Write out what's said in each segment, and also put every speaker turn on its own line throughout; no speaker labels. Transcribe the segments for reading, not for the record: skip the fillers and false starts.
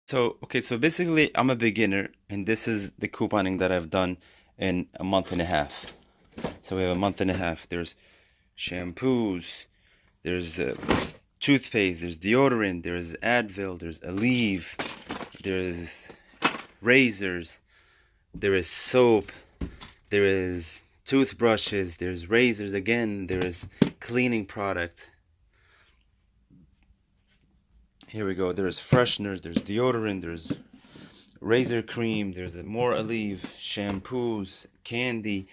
So basically, I'm a beginner, and this is the couponing that I've done in a month and a half. So we have a month and a half. There's shampoos, there's toothpaste, there's deodorant, there's Advil, there's Aleve, there's razors, there is soap, there is toothbrushes, there's razors again, there is cleaning product. Here we go. There's fresheners, there's deodorant, there's razor cream, there's more Aleve, shampoos, candy.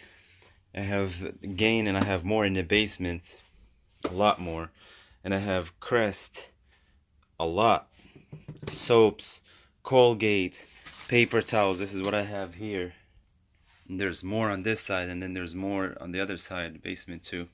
I have Gain, and I have more in the basement, a lot more. And I have Crest, a lot. Soaps, Colgate, paper towels. This is what I have here. And there's more on this side, and then there's more on the other side, the basement too.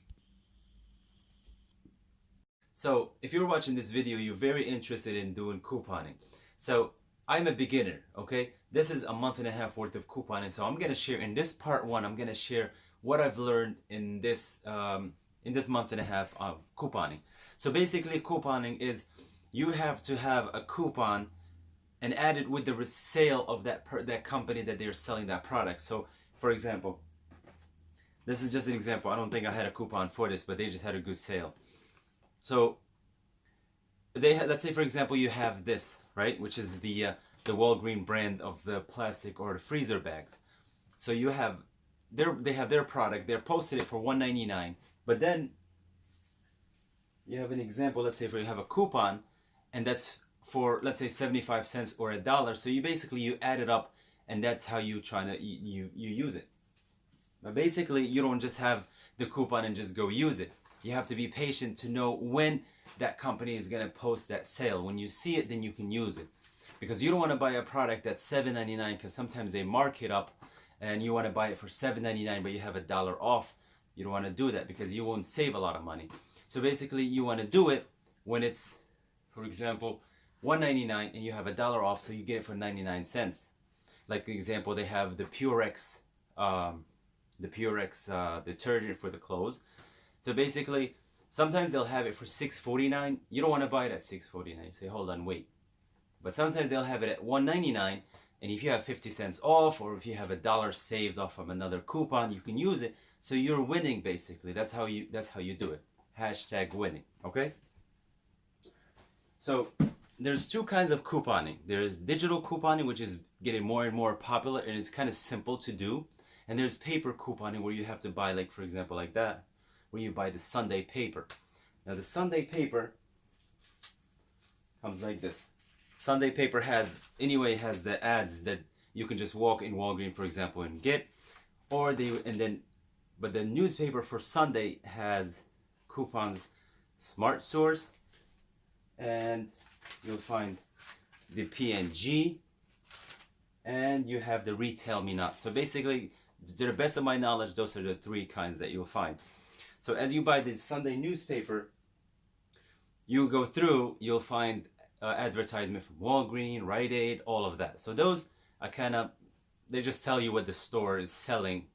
So if you're watching this video, you're very interested in doing couponing. So I'm a beginner, okay? This is a month and a half worth of couponing. So I'm gonna share in this part one. I'm gonna share what I've learned in this month and a half of couponing. So basically, couponing is you have to have a coupon and add it with the sale of that company that they're selling that product. So for example, this is just an example. I don't think I had a coupon for this, but they just had a good sale. So let's say for example you have this, right, which is the Walgreen brand of the plastic or the freezer bags. So you have they have their product, they're posted it for $1.99, but then you have an example. Let's say if you have a coupon, and that's for, let's say, 75 cents or $1. So you add it up, and that's how you try to you use it. But basically, you don't just have the coupon and just go use it. You have to be patient to know when that company is going to post that sale. When you see it, then you can use it. Because you don't want to buy a product that's $7.99, because sometimes they mark it up and you want to buy it for $7.99, but you have $1 off. You don't want to do that because you won't save a lot of money. So basically, you want to do it when it's, for example, $1.99 and you have $1 off, so you get it for 99 cents. Like the example, they have the Purex detergent for the clothes. So basically, sometimes they'll have it for $6.49. You don't want to buy it at $6.49. You say, hold on, wait. But sometimes they'll have it at $1.99, and if you have 50 cents off, or if you have $1 saved off from another coupon, you can use it. So you're winning, basically. That's how you do it. Hashtag winning. Okay? So there's two kinds of couponing. There's digital couponing, which is getting more and more popular, and it's kind of simple to do. And there's paper couponing, where you have to buy, like, for example, like that, where you buy the Sunday paper. Now the Sunday paper comes like this. Sunday paper has the ads that you can just walk in Walgreens, for example, and get, but the newspaper for Sunday has coupons, Smart Source, and you'll find the P&G, and you have the Retail Me Not. So basically, to the best of my knowledge, those are the three kinds that you'll find. So as you buy the Sunday newspaper, you'll go through, you'll find advertisement from Walgreens, Rite Aid, all of that. So those are they just tell you what the store is selling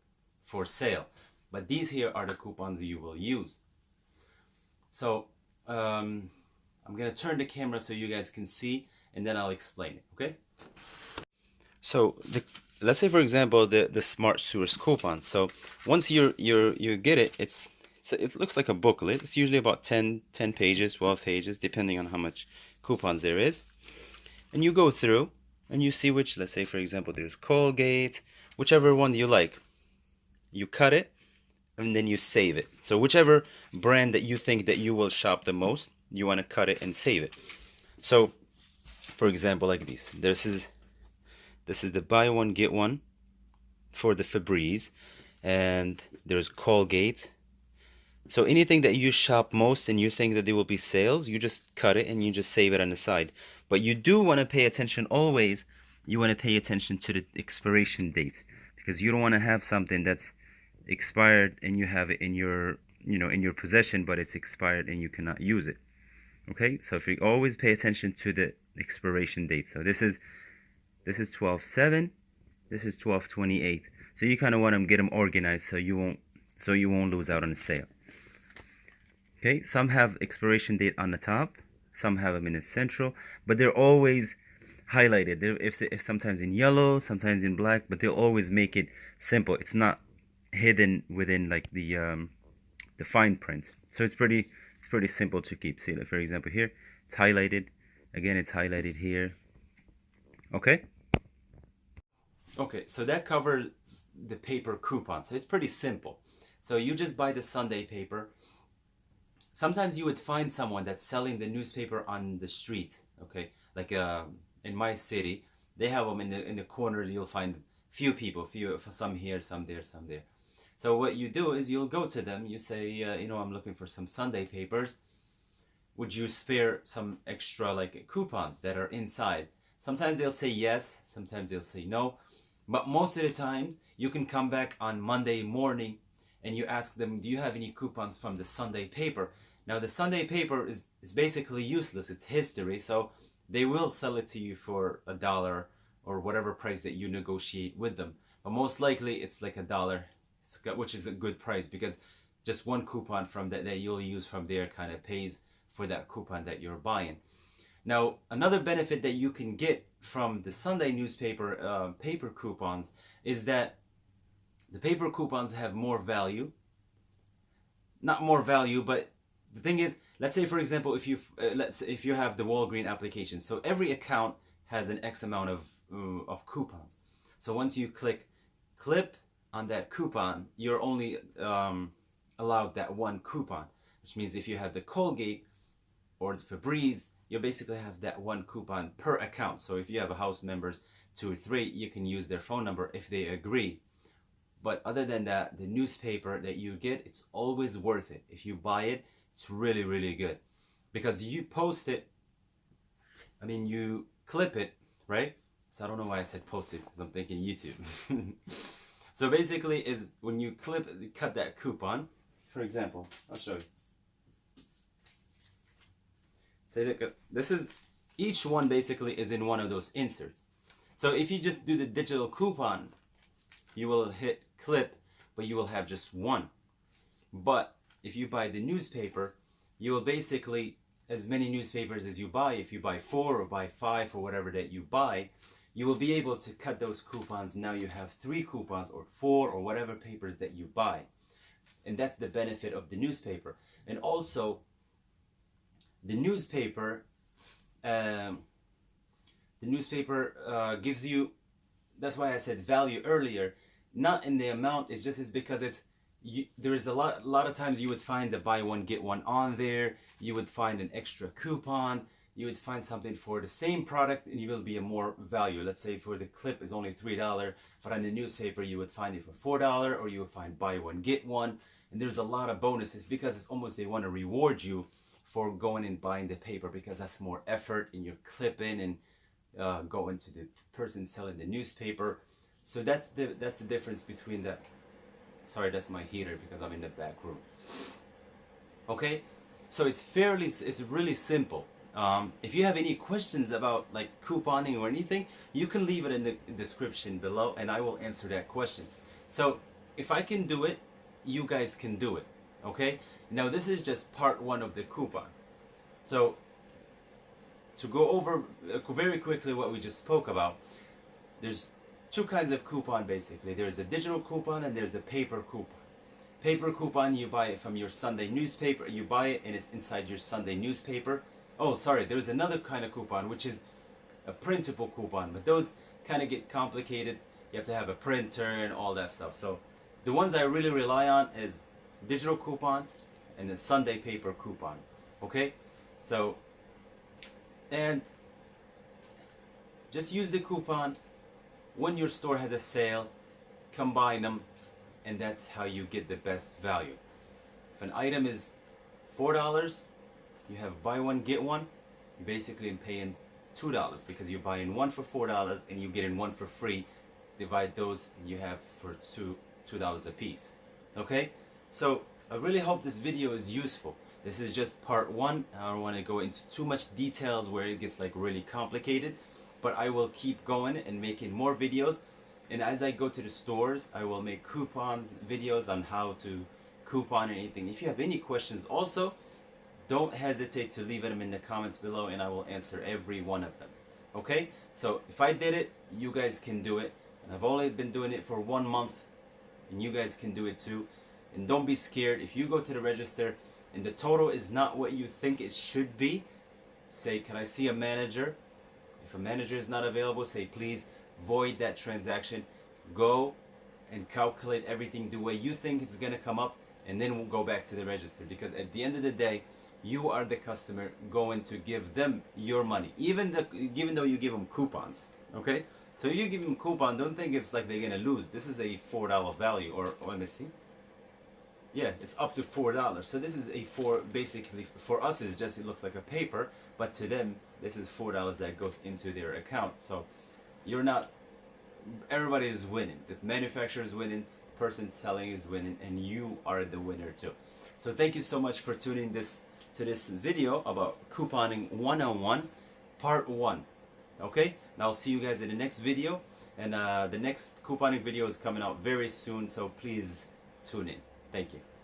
for sale. But these here are the coupons you will use. So I'm going to turn the camera so you guys can see, and then I'll explain it, okay? So let's say, for example, the Smart Source coupon. So once you get it, it looks like a booklet. It's usually about 10 pages, 12 pages, depending on how much coupons there is. And you go through and you see which, let's say, for example, there's Colgate, whichever one you like. You cut it and then you save it. So whichever brand that you think that you will shop the most, you want to cut it and save it. So for example, like this is the buy one get one for the Febreze, and there's Colgate. So anything that you shop most and you think that there will be sales, you just cut it and you just save it on the side. But you do want to pay attention always. You want to pay attention to the expiration date, because you don't want to have something that's expired and you have it in your possession, but it's expired and you cannot use it. Okay, so if you always pay attention to the expiration date. So this is 12/7, this is 12/28. So you kind of want to get them organized so you won't lose out on the sale. Okay, some have expiration date on the top, some have them in the central, but they're always highlighted. If sometimes in yellow, sometimes in black, but they'll always make it simple. It's not hidden within like the fine print. So it's pretty simple to keep. See, like for example here, it's highlighted. Again, it's highlighted here. Okay. Okay, so that covers the paper coupon. So it's pretty simple. So you just buy the Sunday paper. Sometimes you would find someone that's selling the newspaper on the street. Okay, like in my city, they have them in the corners. You'll find few people, some here, some there, some there. So what you do is you'll go to them. You say, you know, I'm looking for some Sunday papers. Would you spare some extra like coupons that are inside? Sometimes they'll say yes. Sometimes they'll say no. But most of the time, you can come back on Monday morning and you ask them, do you have any coupons from the Sunday paper? Now, the Sunday paper is basically useless. It's history. So they will sell it to you for $1 or whatever price that you negotiate with them. But most likely, it's like $1, which is a good price because just one coupon from that you'll use from there kind of pays for that coupon that you're buying. Now, another benefit that you can get from the Sunday newspaper paper coupons is that the paper coupons have more value. Not more value, but the thing is, let's say for example, if you have the Walgreens application, so every account has an X amount of coupons. So once you click on that coupon, you're only allowed that one coupon, which means if you have the Colgate or the Febreze, you basically have that one coupon per account. So if you have a house members 2 or 3, you can use their phone number if they agree. But other than that, the newspaper that you get, it's always worth it. If you buy it, it's really, really good. Because you post it, I mean, you clip it, right? So I don't know why I said post it, because I'm thinking YouTube. So basically is when you cut that coupon, for example, I'll show you. Say, look, this is, each one basically is in one of those inserts. So if you just do the digital coupon, you will hit clip, but you will have just one. But if you buy the newspaper, you will basically, as many newspapers as you buy, if you buy 4 or buy 5 or whatever that you buy, you will be able to cut those coupons. Now you have 3 coupons or 4 or whatever papers that you buy. And that's the benefit of the newspaper. And also, the newspaper gives you, that's why I said value earlier, not in the amount, it's because it's, there is a lot of times you would find the buy one get one on there, you would find an extra coupon, you would find something for the same product and you will be a more value. Let's say for the clip is only $3, but on the newspaper you would find it for $4, or you would find buy one get one, and there's a lot of bonuses because it's almost they want to reward you for going and buying the paper, because that's more effort and you're clipping and going to the person selling the newspaper. So that's the difference between the, sorry, that's my heater because I'm in the back room. Okay, so it's really simple. If you have any questions about like couponing or anything, you can leave it in the description below and I will answer that question. So if I can do it, you guys can do it. Okay, now this is just part 1 of the coupon. So to go over very quickly what we just spoke about, there's 2 kinds of coupon basically. There's a digital coupon and there's a paper coupon. Paper coupon, you buy it from your Sunday newspaper, you buy it and it's inside your Sunday newspaper. Oh, sorry, there's another kind of coupon which is a printable coupon, but those kind of get complicated. You have to have a printer and all that stuff. So the ones I really rely on is digital coupon and the Sunday paper coupon. Okay, so, and just use the coupon when your store has a sale, combine them, and that's how you get the best value. If an item is $4, you have buy one get one, you're basically paying $2 because you're buying one for $4 and you're getting one for free. Divide those and you have for $2 a piece. Okay, so I really hope this video is useful. This is just part 1. I don't want to go into too much details where it gets like really complicated, but I will keep going and making more videos. And as I go to the stores, I will make coupons videos on how to coupon anything. If you have any questions also, don't hesitate to leave them in the comments below and I will answer every one of them. Okay, So if I did it, you guys can do it. And I've only been doing it for 1 month, and you guys can do it too. And don't be scared. If you go to the register and the total is not what you think it should be, say, can I see a manager? If a manager is not available, say, please void that transaction. Go and calculate everything the way you think it's going to come up, and then we'll go back to the register. Because at the end of the day, you are the customer going to give them your money, even though you give them coupons. Okay, so you give them coupon, don't think it's like they're gonna lose. This is a $4 value, or let me see. Yeah, it's up to $4. So this is a basically for us it's just, it looks like a paper, but to them this is $4 that goes into their account. So you're not, everybody is winning. The manufacturer is winning, person selling is winning, and you are the winner too. So thank you so much for tuning to this video about couponing 101 part 1. Okay, and I'll see you guys in the next video, and the next couponing video is coming out very soon, so please tune in. Thank you.